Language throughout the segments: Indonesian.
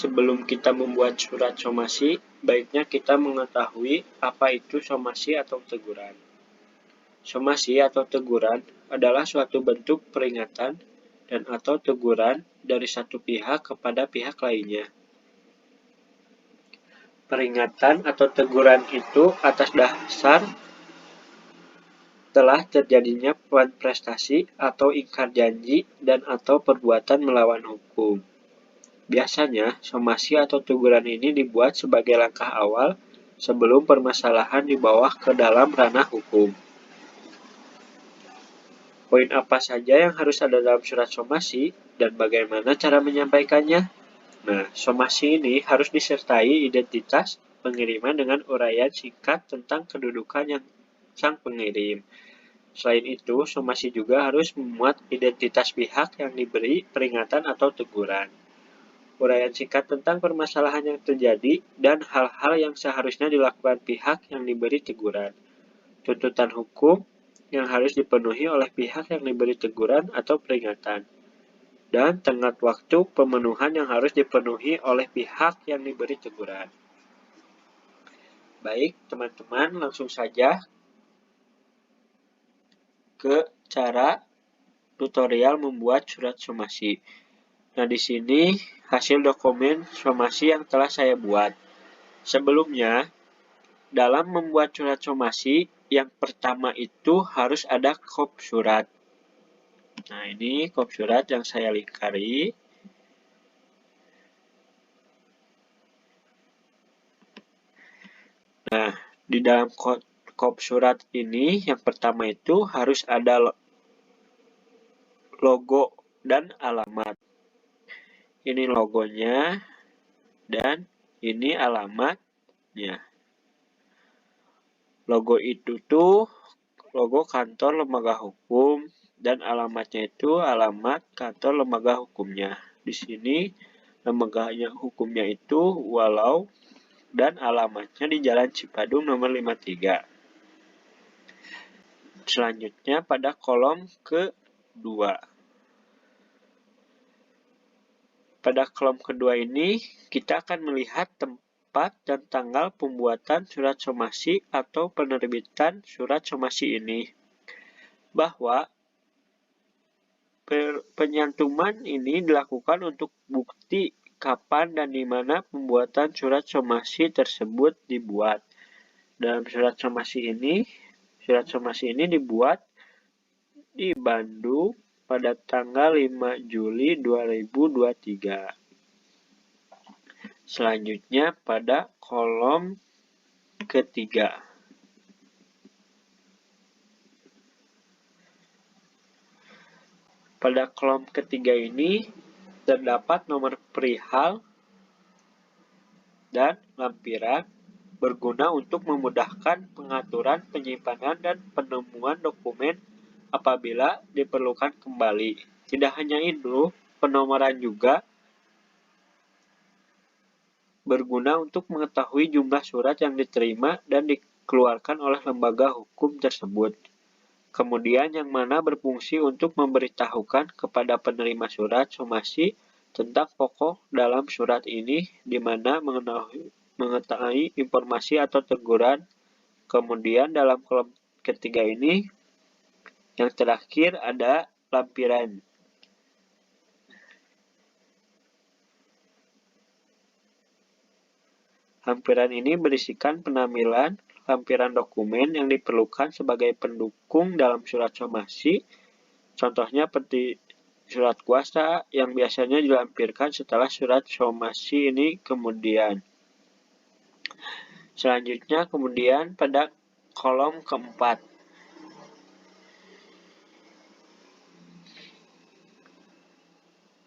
sebelum kita membuat surat somasi, baiknya kita mengetahui apa itu somasi atau teguran. Somasi atau teguran adalah suatu bentuk peringatan dan atau teguran dari satu pihak kepada pihak lainnya. Peringatan atau teguran itu atas dasar telah terjadinya prestasi atau ingkar janji dan atau perbuatan melawan hukum. Biasanya, somasi atau teguran ini dibuat sebagai langkah awal sebelum permasalahan dibawa ke dalam ranah hukum. Poin apa saja yang harus ada dalam surat somasi dan bagaimana cara menyampaikannya? Nah, somasi ini harus disertai identitas pengiriman dengan uraian singkat tentang kedudukan yang sang pengirim. Selain itu, somasi juga harus memuat identitas pihak yang diberi peringatan atau teguran, uraian singkat tentang permasalahan yang terjadi dan hal-hal yang seharusnya dilakukan pihak yang diberi teguran, tuntutan hukum yang harus dipenuhi oleh pihak yang diberi teguran atau peringatan, dan tenggat waktu pemenuhan yang harus dipenuhi oleh pihak yang diberi teguran. Baik, teman-teman, langsung saja ke cara tutorial membuat surat somasi. Nah, di sini hasil dokumen somasi yang telah saya buat. Sebelumnya, dalam membuat surat somasi, yang pertama itu harus ada kop surat. Nah, ini kop surat yang saya lingkari. Nah, di dalam kop surat ini, yang pertama itu harus ada logo dan alamat. Ini logonya dan ini alamatnya. Logo itu tuh logo kantor lembaga hukum dan alamatnya itu alamat kantor lembaga hukumnya. Di sini lembaga hukumnya itu Walau dan alamatnya di Jalan Cipadung nomor 53. Selanjutnya pada kolom kedua. Pada kolom kedua ini kita akan melihat tempat dan tanggal pembuatan surat somasi atau penerbitan surat somasi ini. Bahwa penyantuman ini dilakukan untuk bukti kapan dan di mana pembuatan surat somasi tersebut dibuat. Dalam surat somasi ini dibuat di Bandung pada tanggal 5 Juli 2023. Selanjutnya pada kolom ketiga. Pada kolom ketiga ini terdapat nomor perihal dan lampiran berguna untuk memudahkan pengaturan, penyimpanan, dan penemuan dokumen apabila diperlukan kembali. Tidak hanya itu, penomoran juga berguna untuk mengetahui jumlah surat yang diterima dan dikeluarkan oleh lembaga hukum tersebut. Kemudian yang mana berfungsi untuk memberitahukan kepada penerima surat somasi tentang pokok dalam surat ini, di mana mengetahui informasi atau teguran. Kemudian dalam kolom ketiga ini, yang terakhir ada lampiran. Lampiran ini berisikan penampilan lampiran dokumen yang diperlukan sebagai pendukung dalam surat somasi. Contohnya seperti surat kuasa yang biasanya dilampirkan setelah surat somasi ini kemudian. Selanjutnya kemudian pada kolom keempat.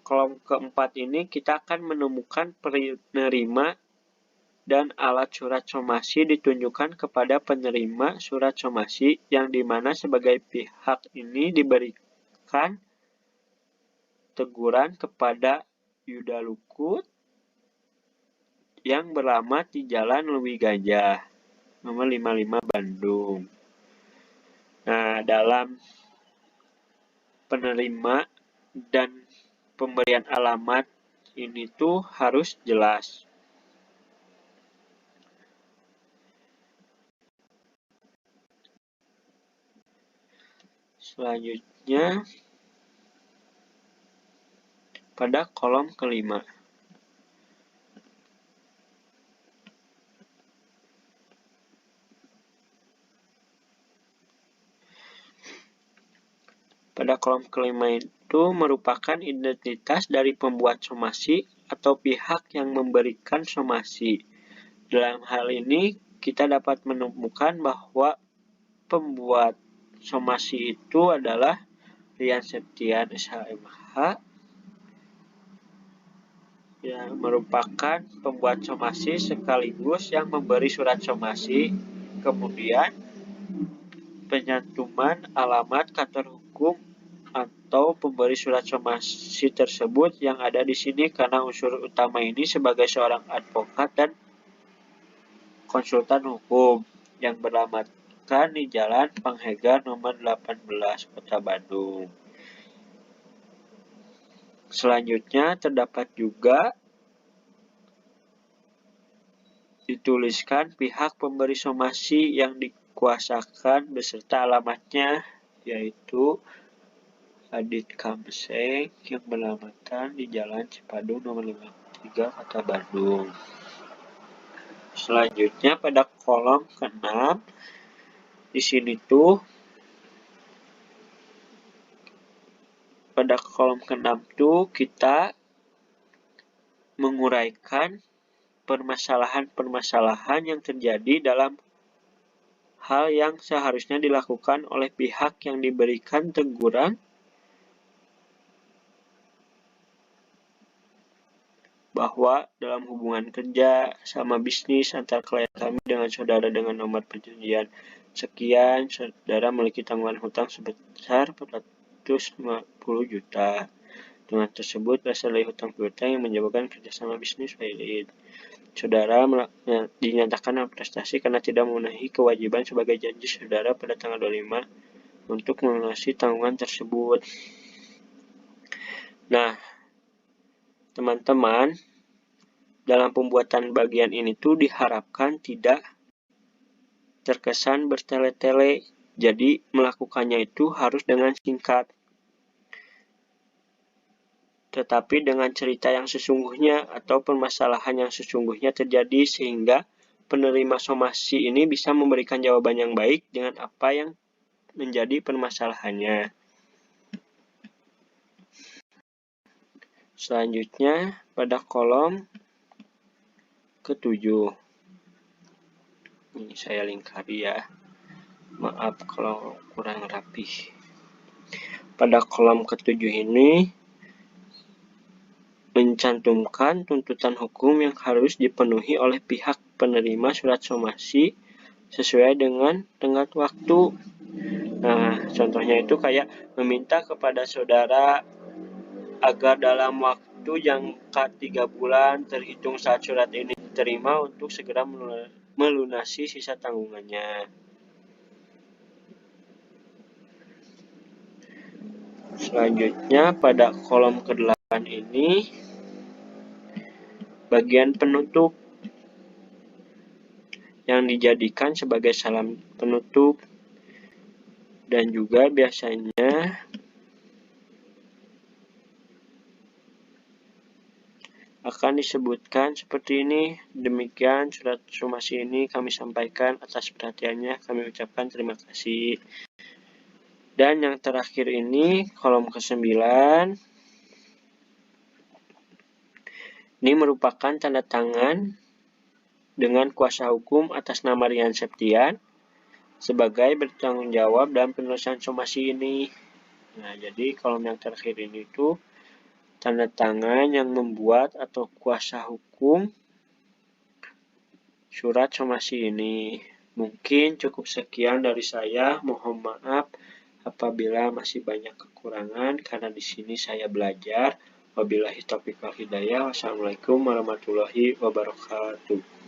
Kolom keempat ini kita akan menemukan penerima dan alat surat somasi ditunjukkan kepada penerima surat somasi yang dimana sebagai pihak ini diberikan teguran kepada Yuda Lukut yang beralamat di Jalan Lewi Gajah nomor 55 Bandung. Nah, dalam penerima dan pemberian alamat ini tuh harus jelas. Selanjutnya, pada kolom kelima. Pada kolom kelima itu merupakan identitas dari pembuat somasi atau pihak yang memberikan somasi. Dalam hal ini, kita dapat menemukan bahwa pembuat somasi itu adalah Rian Septian SHMH yang merupakan pembuat somasi sekaligus yang memberi surat somasi, kemudian penyantuman alamat kantor hukum atau pemberi surat somasi tersebut yang ada di sini karena unsur utama ini sebagai seorang advokat dan konsultan hukum yang beralamatkan di Jalan Panghegar nomor 18 Kota Bandung. Selanjutnya terdapat juga dituliskan pihak pemberi somasi yang dikuasakan beserta alamatnya, yaitu Adit Kamseng yang beralamatkan di Jalan Cipadung nomor 53 Kota Bandung. Selanjutnya pada kolom ke-6 di sini tuh pada kolom ke-6 tuh kita menguraikan permasalahan-permasalahan yang terjadi dalam hal yang seharusnya dilakukan oleh pihak yang diberikan teguran bahwa dalam hubungan kerja sama bisnis antar klien kami dengan saudara dengan nomor perjanjian sekian, saudara memiliki tanggungan hutang sebesar 450 juta. Dengan tersebut berasal dari hutang piutang yang menyebabkan kerjasama bisnis valid. Saudara dinyatakan prestasi karena tidak memenuhi kewajiban sebagai janji saudara pada tanggal 25 untuk melunasi tanggungan tersebut. Nah, teman-teman, dalam pembuatan bagian ini tuh diharapkan tidak terkesan bertele-tele. Jadi melakukannya itu harus dengan singkat. Tetapi dengan cerita yang sesungguhnya atau permasalahan yang sesungguhnya terjadi sehingga penerima somasi ini bisa memberikan jawaban yang baik dengan apa yang menjadi permasalahannya. Selanjutnya pada kolom ke-7. Ini saya lingkari ya. Maaf kalau kurang rapih. Pada kolom ke-7 ini mencantumkan tuntutan hukum yang harus dipenuhi oleh pihak penerima surat somasi sesuai dengan tenggat waktu. Nah, contohnya itu kayak meminta kepada saudara agar dalam waktu jangka 3 bulan terhitung saat surat ini diterima untuk segera melunasi sisa tanggungannya. Selanjutnya pada kolom ke-8 ini bagian penutup yang dijadikan sebagai salam penutup dan juga biasanya akan disebutkan seperti ini. Demikian surat somasi ini kami sampaikan, atas perhatiannya kami ucapkan terima kasih. Dan yang terakhir ini kolom ke-9 ini merupakan tanda tangan dengan kuasa hukum atas nama Rian Septian sebagai bertanggung jawab dalam penulisan somasi ini. Nah, jadi kolom yang terakhir ini tuh tanda tangan yang membuat atau kuasa hukum surat somasi ini. Mungkin cukup sekian dari saya. Mohon maaf apabila masih banyak kekurangan karena di sini saya belajar. Wabillahi taufiq wal hidayah. Wassalamualaikum warahmatullahi wabarakatuh.